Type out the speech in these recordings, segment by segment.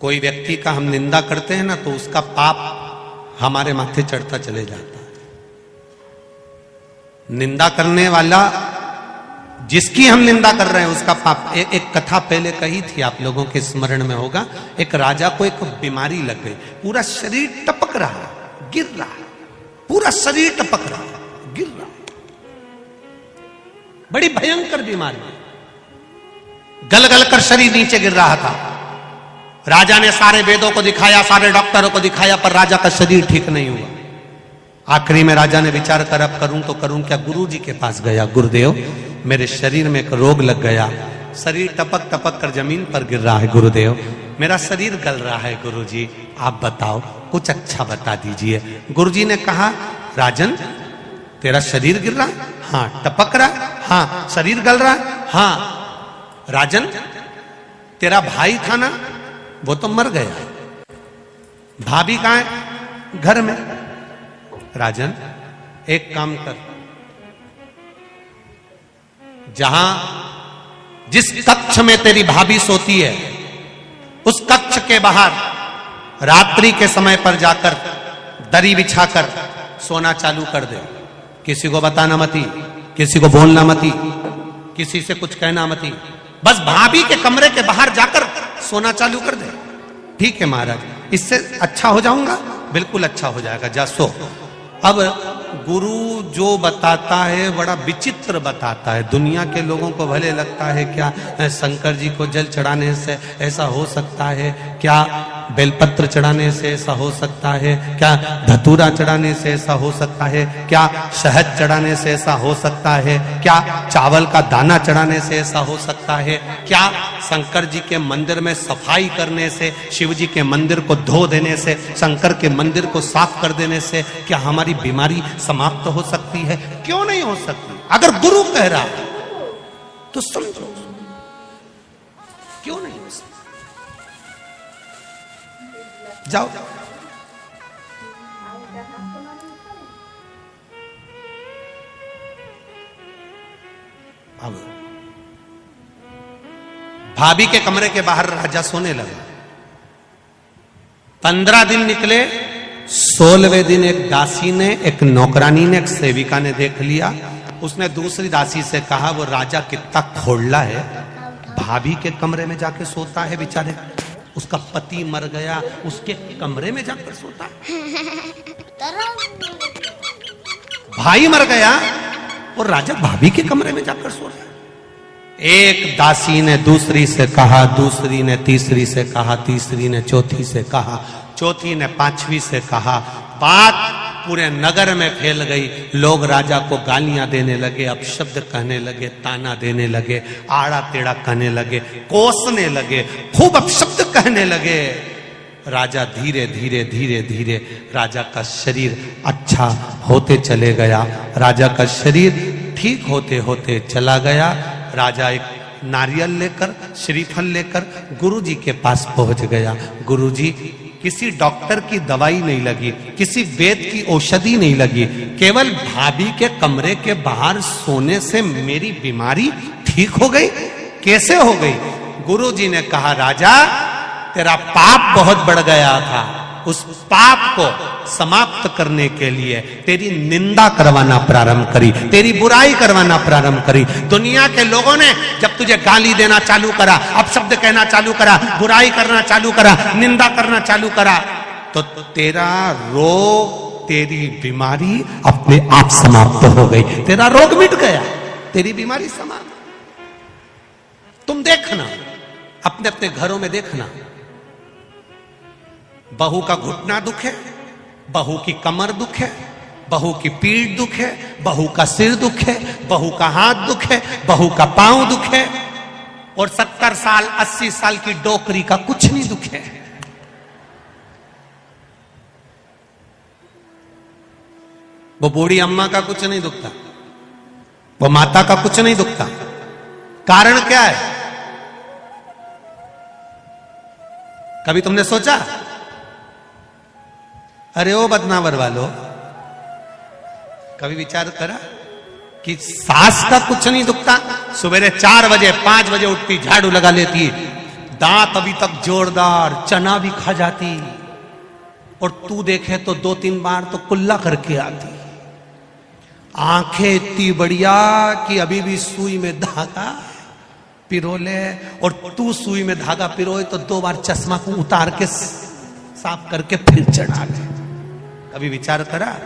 कोई व्यक्ति का हम निंदा करते हैं ना तो उसका पाप हमारे माथे चढ़ता चले जाता है। निंदा करने वाला, जिसकी हम निंदा कर रहे हैं उसका पाप। एक कथा पहले कही थी, आप लोगों के स्मरण में होगा। एक राजा को एक बीमारी लग गई, पूरा शरीर टपक रहा, गिर रहा, पूरा शरीर टपक रहा, गिर रहा, बड़ी भयंकर बीमारी, गल गल कर शरीर नीचे गिर रहा था। राजा ने सारे वेदों को दिखाया, सारे डॉक्टरों को दिखाया, पर राजा का शरीर ठीक नहीं हुआ। आखिरी में राजा ने विचार कर अब करूं तो करूं क्या। गुरु जी के पास गया, गुरुदेव मेरे शरीर में एक रोग लग गया, शरीर टपक टपक कर जमीन पर गिर रहा है। गुरुदेव मेरा शरीर गल रहा है, गुरु जी आप बताओ, कुछ अच्छा बता दीजिए। गुरु जी ने कहा, राजन तेरा शरीर गिर रहा, हाँ। टपक रहा, हाँ। शरीर गल रहा, हाँ। राजन तेरा भाई था ना, वो तो मर गया, भाभी कहां है? घर में। राजन एक काम कर, जहां जिस कक्ष में तेरी भाभी सोती है उस कक्ष के बाहर रात्रि के समय पर जाकर दरी बिछाकर सोना चालू कर दे। किसी को बताना मती, किसी को बोलना मती, किसी से कुछ कहना मती, बस भाभी के कमरे के बाहर जाकर सोना चालू कर दे। ठीक है महाराज, इससे अच्छा हो जाऊंगा? बिल्कुल अच्छा हो जाएगा, जा सो। अब गुरु जो बताता है बड़ा विचित्र बताता है। दुनिया के लोगों को भले लगता है क्या शंकर जी को जल चढ़ाने से ऐसा हो सकता है, क्या बेलपत्र चढ़ाने से ऐसा हो सकता है, क्या धतूरा चढ़ाने से ऐसा हो सकता है, क्या शहद चढ़ाने से ऐसा हो सकता है, क्या चावल का दाना चढ़ाने से ऐसा हो सकता है, क्या शंकर जी के मंदिर में सफाई करने से, शिव जी के मंदिर को धो देने से, शंकर के मंदिर को साफ कर देने से क्या हमारी बीमारी समाप्त हो सकती है? क्यों नहीं हो सकती? अगर गुरु कह रहा है तो समझो, क्यों नहीं हो सकती? जाओ। अब भाभी के कमरे के बाहर राजा सोने लगा। 15 दिन निकले, 16वें दिन एक दासी ने, एक नौकरानी ने, एक सेविका ने देख लिया। उसने दूसरी दासी से कहा, वो राजा कितना खोड़ला है, भाभी के कमरे में जाके सोता है, बेचारे उसका पति मर गया, उसके कमरे में जाकर सोता है। भाई मर गया और राजा भाभी के कमरे में जाकर सो रहा है। एक दासी ने दूसरी से कहा, दूसरी ने तीसरी से कहा, तीसरी ने चौथी से कहा, चौथी ने पांचवी से कहा। बात पूरे नगर में फैल गई। लोग राजा को गालियां देने लगे, अपशब्द कहने लगे, ताना देने लगे, आड़ा टेढ़ा कहने लगे, कोसने लगे, खूब अपशब्द कहने लगे। राजा धीरे धीरे धीरे धीरे राजा का शरीर अच्छा होते चले गया। राजा का शरीर ठीक होते होते चला गया। राजा एक नारियल लेकर, श्रीफल लेकर गुरु जी के पास पहुंच गया। गुरु जी, किसी डॉक्टर की दवाई नहीं लगी, किसी वेद की औषधि नहीं लगी, केवल भाभी के कमरे के बाहर सोने से मेरी बीमारी ठीक हो गई। कैसे हो गई? गुरु जी ने कहा, राजा तेरा पाप बहुत बढ़ गया था, उस पाप को समाप्त करने के लिए तेरी निंदा करवाना प्रारंभ करी, तेरी बुराई करवाना प्रारंभ करी। दुनिया के लोगों ने जब तुझे गाली देना चालू करा, अपशब्द कहना चालू करा, बुराई करना चालू करा, निंदा करना चालू करा, तो तेरा रोग, तेरी बीमारी अपने आप समाप्त हो गई। तेरा रोग मिट गया, तेरी बीमारी समाप्त। तुम देखना, अपने अपने घरों में देखना, बहू का घुटना दुख है, बहू की कमर दुख है, बहू की पीठ दुख है, बहू का सिर दुख है, बहू का हाथ दुख है, बहू का पांव दुख है, और 70 साल 80 साल की डोकरी का कुछ नहीं दुख है। वो बूढ़ी अम्मा का कुछ नहीं दुखता, वो माता का कुछ नहीं दुखता। कारण क्या है? कभी तुमने सोचा? अरे ओ बदनावर वालों, कभी विचार करा कि सास का कुछ नहीं दुखता? सवेरे 4 बजे 5 बजे उठती, झाड़ू लगा लेती, दांत अभी तक जोरदार, चना भी खा जाती, और तू देखे तो 2-3 बार तो कुल्ला करके आती। आंखें इतनी बढ़िया कि अभी भी सुई में धागा पिरो ले, और तू सुई में धागा पिरोए तो 2 बार चश्मा को उतार के साफ करके फिर चढ़ा ले। कभी विचार करा?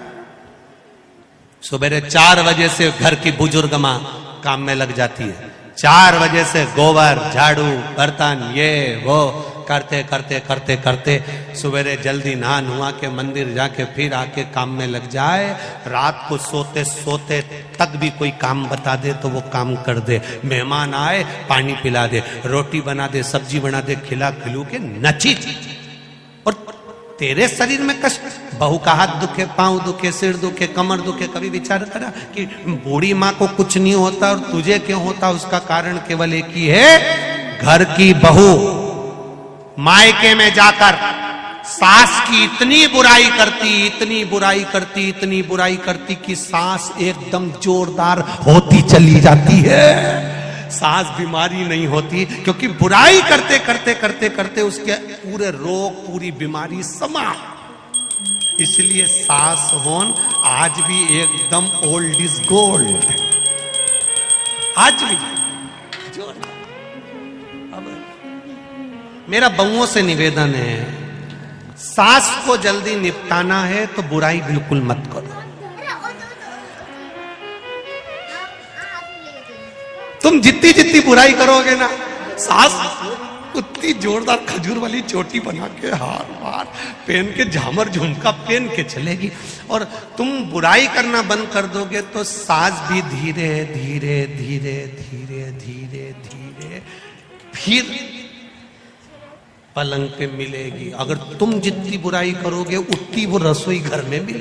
सुबह 4 बजे से घर की बुजुर्ग मां काम में लग जाती है। 4 बजे से गोबर, झाड़ू, बर्तन, ये वो करते करते करते करते सवेरे जल्दी नहा नुआ के मंदिर जाके फिर आके काम में लग जाए। रात को सोते सोते तक भी कोई काम बता दे तो वो काम कर दे। मेहमान आए पानी पिला दे, रोटी बना दे, सब्जी बना दे, खिला खिलू के नची। और तेरे शरीर में कष्ट, बहू का हाथ दुखे, पांव दुखे, सिर दुखे, कमर दुखे। कभी विचार करा कि बूढ़ी माँ को कुछ नहीं होता और तुझे क्यों होता? उसका कारण केवल एक ही है, घर की बहू मायके में जाकर सास की इतनी बुराई करती, इतनी बुराई करती, इतनी बुराई करती कि सास एकदम जोरदार होती चली जाती है। सास बीमारी नहीं होती, क्योंकि बुराई करते करते करते करते उसके पूरे रोग, पूरी बीमारी समा। इसलिए सास होन आज भी एकदम ओल्ड इज गोल्ड, आज भी जोरदार। अब मेरा बहुओं से निवेदन है, सास को जल्दी निपटाना है तो बुराई बिल्कुल मत करो। तुम जितनी जितनी बुराई करोगे ना, सास उतनी जोरदार खजूर वाली चोटी बना के, हार वार पहन के, झामर झुमका पहन के चलेगी। और तुम बुराई करना बंद कर दोगे तो सास भी धीरे धीरे धीरे धीरे धीरे धीरे फिर पलंग पे मिलेगी। अगर तुम जितनी बुराई करोगे उतनी वो रसोई घर में मिलेगी।